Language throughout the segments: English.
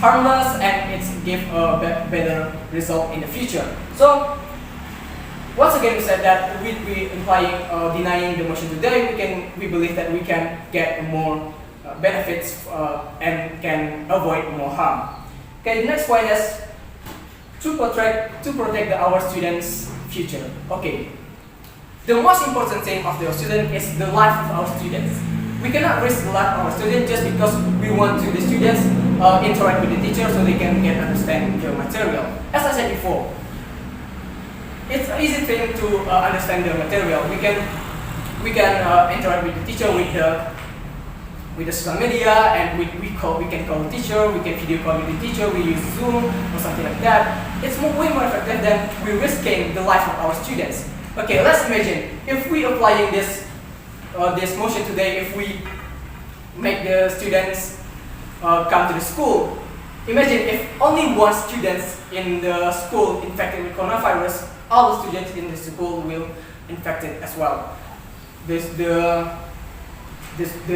harmless and it's give a better result in the future. So once again, we said that with we implying denying the motion today, we believe that we can get more benefits and can avoid more harm. Okay, the next point is to protect our students' future. Okay, the most important thing of the student is the life of our students. We cannot risk the life of our students just because we want the students interact with the teacher so they can get understand the material. As I said before, it's an easy thing to understand the material. We can interact with the teacher with the social media, and we can call the teacher, we can video call with the teacher, we use Zoom or something like that. It's way more effective than we risking the life of our students. Okay, let's imagine if we applying this motion today, if we make the students come to the school. Imagine if only one student in the school infected with coronavirus, all the students in the school will infected as well. The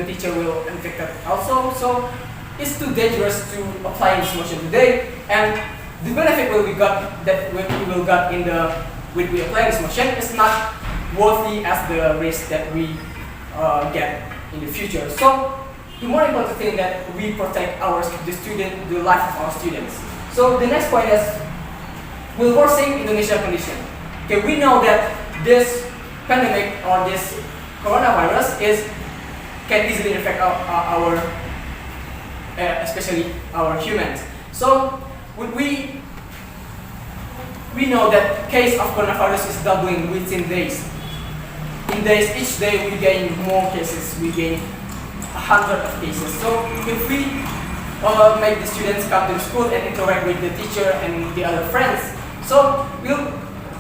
teacher will infect also. So it's too dangerous to apply this motion today, and the benefit we will get in the when we apply this motion is not worthy as the risk that we get in the future. So the more important thing that we protect the life of our students. So the next point is will worsen Indonesia condition. Okay, we know that this pandemic or this coronavirus can easily affect our especially our humans. So we know that case of coronavirus is doubling within days. In days, each day we gain more cases. We gain 100 of cases. So if we make the students come to school and interact with the teacher and the other friends, so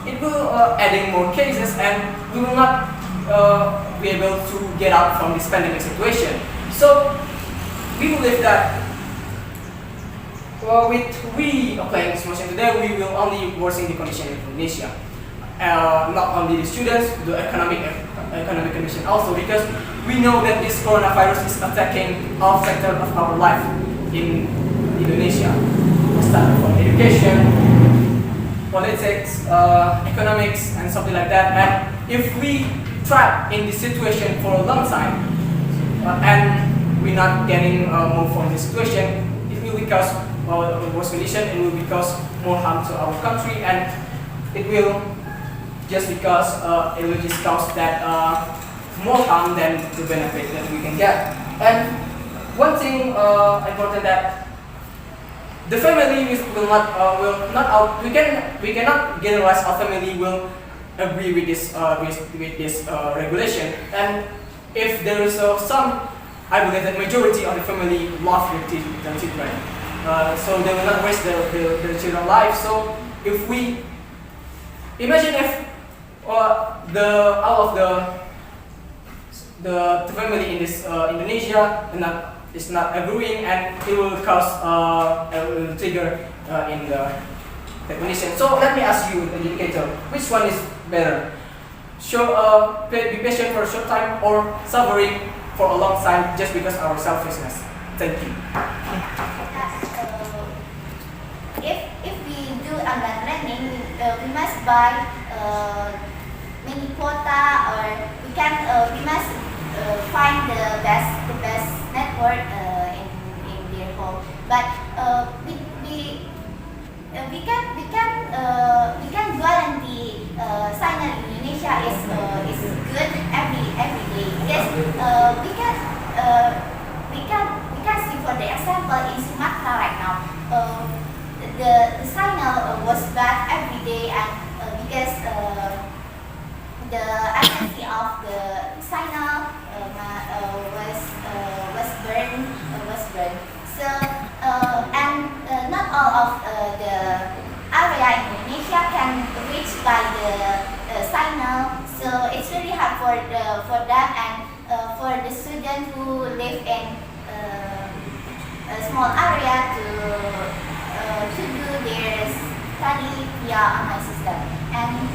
it will adding more cases, and we will not be able to get out from this pandemic situation. So we believe that with we applying this motion today, we will only worsen the condition in Indonesia. Not only the students, the economic condition also, because we know that this coronavirus is attacking all sectors of our life in Indonesia, starting from education, politics, economics, and something like that. And if we trap in this situation for a long time, and we're not getting more from this situation, it will cause worse condition. It will cause more harm to our country, and it will just cause that more harm than the benefit that we can get. And one thing important that the family we cannot generalize our family will agree with this regulation. And if there is some, I believe that majority of the family love their children, so they will not waste their children's life. So if we imagine if all of the family in this Indonesia is not agreeing, and it will cause will trigger in the condition. So let me ask you, the educator, which one is better? Be patient for a short time, or suffering for a long time just because of our selfishness? Thank you. If we do online learning, we must buy many quota, or we must find the best network in their home. But we can guarantee signal in Indonesia is good every day, because we can see, for the example, in Sumatra right now, the signal was bad every day, and because the accuracy of the signal was burned. So and not all of the area in Indonesia can reach by the signal. So it's really hard for them, and for the students who live in a small area to do their study via online system. And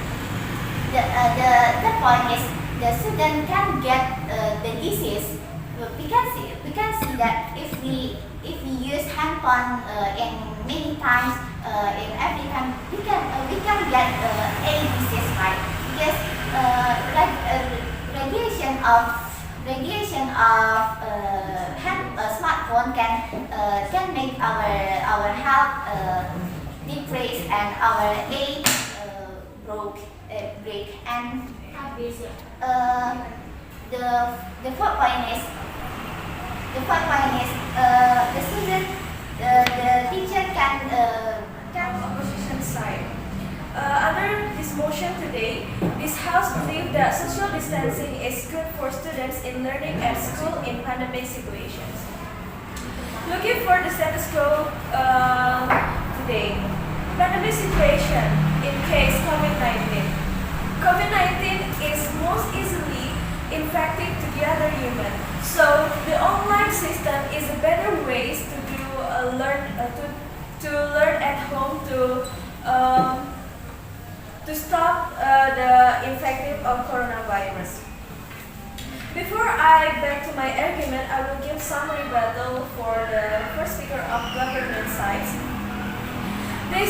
the point is, the student can get the disease. We can can see that if we use handphone in many times in every time, we can get a disease, right? Because radiation of smartphone can make our health decrease and our age break. And the fourth point is the student the teacher can opposition side. Under this motion today, this House believes that social distancing is good for students in learning at school in pandemic situations. Looking for the status quo today, pandemic situation in case COVID-19. COVID-19 is most easily infected to the other human, so the online system is a better ways to do to learn at home to stop the infective of coronavirus. Before I back to my argument, I will give some rebuttal for the first speaker of government sides. They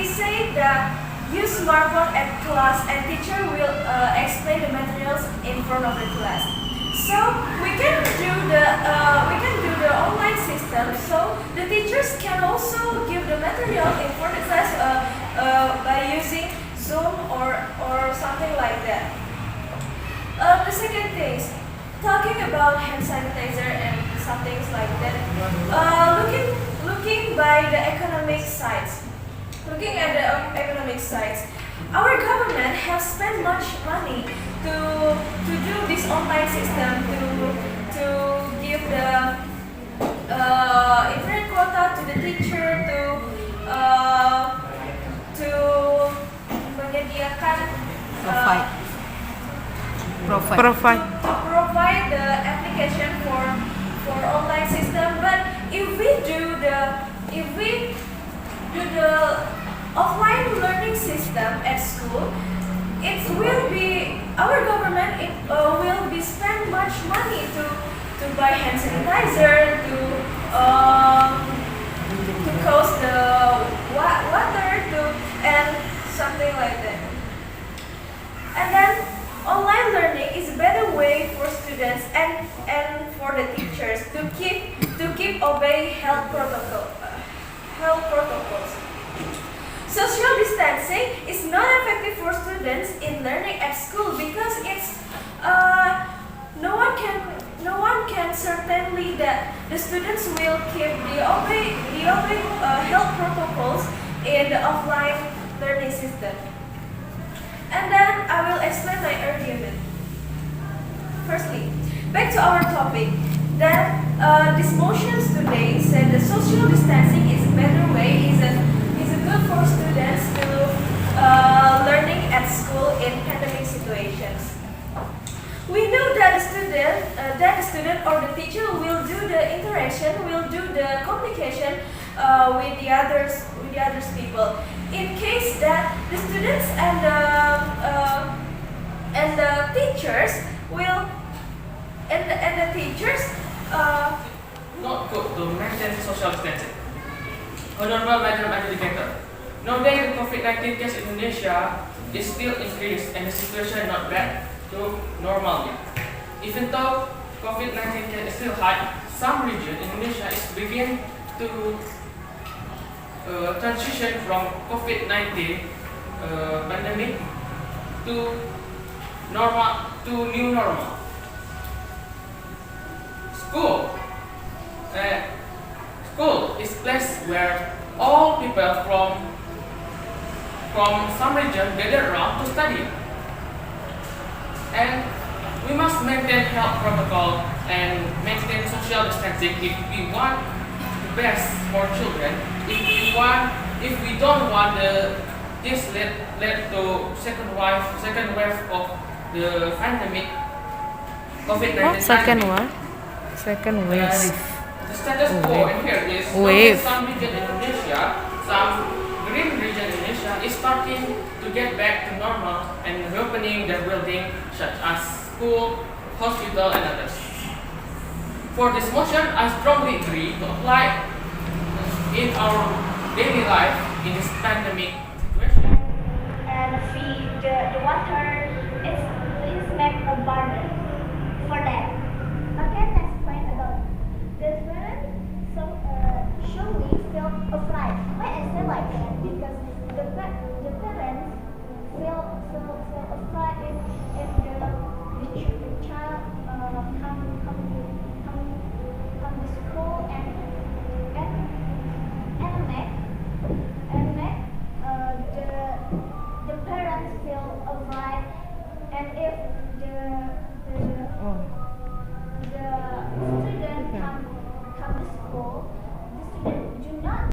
say that use smartphone at class and teacher will explain the materials in front of the class. So we can do the online system. So the teachers can also give the material in front of the class by using Zoom or something like that. The second thing, talking about hand sanitizer and some things like that. Looking by the economic sides. Looking at the economic sides, our government has spent much money to do this online system to give the internet quota to the teacher to menyediakan provide the application for online system. But if we do the offline learning system at school, it will be our government will be spend much money to buy hand sanitizer to cost the water and something like that. And then online learning is a better way for students and for the teachers to keep obey health protocols. Social distancing is not effective for students in learning at school because it's no one can certainly that the students will keep the obey health protocols in the offline learning system. And then I will explain my argument. Firstly, back to our topic, that these motions today said that social distancing is a better way, is good for students to learning at school in pandemic situations. We know that the student or the teacher will do the interaction, will do the communication with the others people. In case that the students and the teachers will and the teachers not good to maintain social distancing. Honorable Madam Educator, nowadays the COVID-19 case in Indonesia is still increased and the situation not back to normal yet. Even though COVID-19 case is still high, some region in Indonesia is begin to transition from COVID-19 pandemic to new normal. School is place where all people from some region gather around to study. And we must maintain health protocol and maintain social distancing if we want the best for children. If we don't want this led to second wave of the pandemic COVID-19. Second wave. The status quo in here is Wave. some region in Indonesia, some green region in Indonesia is starting to get back to normal and reopening their building such as school, hospital and others. For this motion, I strongly agree to apply in our daily life in this pandemic situation. And feed the water is make a burden for them. Okay, next point about the parents surely feel afraid. Why I say like that? Because the parents feel afraid if the child come to school and make the parents feel afraid, and if